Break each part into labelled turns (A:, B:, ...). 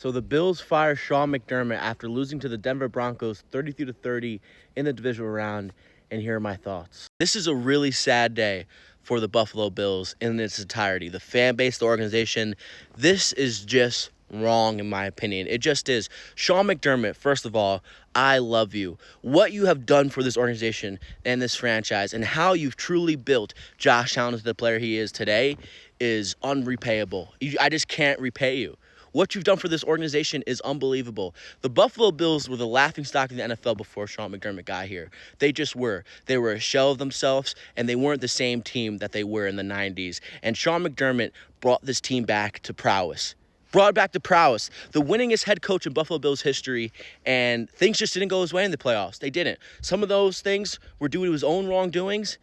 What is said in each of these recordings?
A: So the Bills fire Sean McDermott after losing to the Denver Broncos 33-30 in the divisional round, and here are my thoughts. This is a really sad day for the Buffalo Bills in its entirety. The fan base, the organization, this is just wrong in my opinion. It just is. Sean McDermott, first of all, I love you. What you have done for this organization and this franchise and how you've truly built Josh Allen into the player he is today is unrepayable. I just can't repay you. What you've done for this organization is unbelievable. The Buffalo Bills were the laughingstock of the NFL before Sean McDermott got here. They just were. They were a shell of themselves, and they weren't the same team that they were in the 90s. And Sean McDermott brought this team back to prowess. Brought back to prowess. The winningest head coach in Buffalo Bills history, and things just didn't go his way in the playoffs. They didn't. Some of those things were due to his own wrongdoings,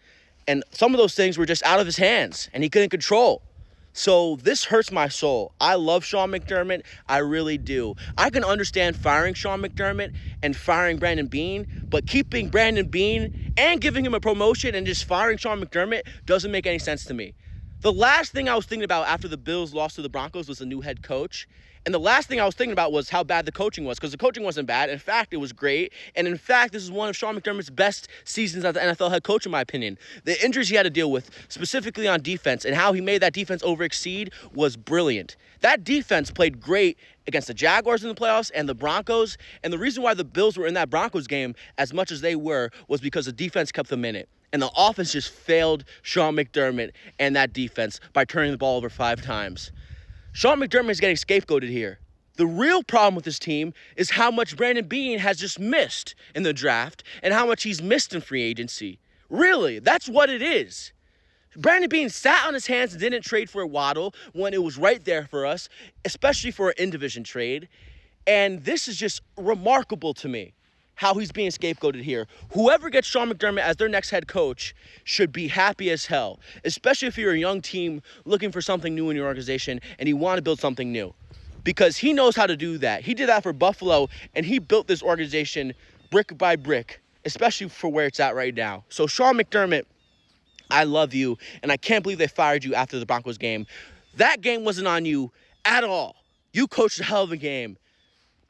A: and some of those things were just out of his hands, and he couldn't control. So this hurts my soul. I love Sean McDermott. I really do. I can understand firing Sean McDermott and firing Brandon Beane, but keeping Brandon Beane and giving him a promotion and just firing Sean McDermott doesn't make any sense to me. The last thing I was thinking about after the Bills lost to the Broncos was a new head coach. And the last thing I was thinking about was how bad the coaching was, because the coaching wasn't bad. In fact, it was great. And in fact, this is one of Sean McDermott's best seasons as the NFL head coach, in my opinion. The injuries he had to deal with, specifically on defense, and how he made that defense overexceed was brilliant. That defense played great against the Jaguars in the playoffs and the Broncos. And the reason why the Bills were in that Broncos game as much as they were was because the defense kept them in it. And the offense just failed Sean McDermott and that defense by turning the ball over 5 times. Sean McDermott is getting scapegoated here. The real problem with this team is how much Brandon Beane has just missed in the draft and how much he's missed in free agency. Really, that's what it is. Brandon Beane sat on his hands and didn't trade for Waddle when it was right there for us, especially for an in-division trade. And this is just remarkable to me, how he's being scapegoated here. Whoever gets Sean McDermott as their next head coach should be happy as hell, especially if you're a young team looking for something new in your organization and you want to build something new, because he knows how to do that. He did that for Buffalo, and he built this organization brick by brick, especially for where it's at right now. So Sean McDermott, I love you, and I can't believe they fired you after the Broncos game. That game wasn't on you at all. You coached a hell of a game.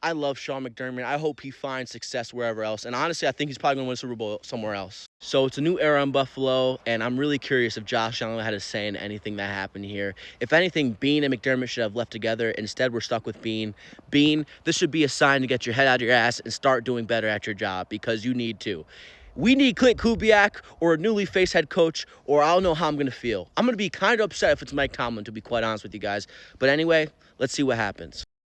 A: I love Sean McDermott. I hope he finds success wherever else. And honestly, I think he's probably going to win a Super Bowl somewhere else. So it's a new era in Buffalo, and I'm really curious if Josh Allen had a say in anything that happened here. If anything, Beane and McDermott should have left together. Instead, we're stuck with Beane. Beane, this should be a sign to get your head out of your ass and start doing better at your job, because you need to. We need Clint Kubiak or a newly faced head coach, or I don't know how I'm going to feel. I'm going to be kind of upset if it's Mike Tomlin, to be quite honest with you guys. But anyway, let's see what happens.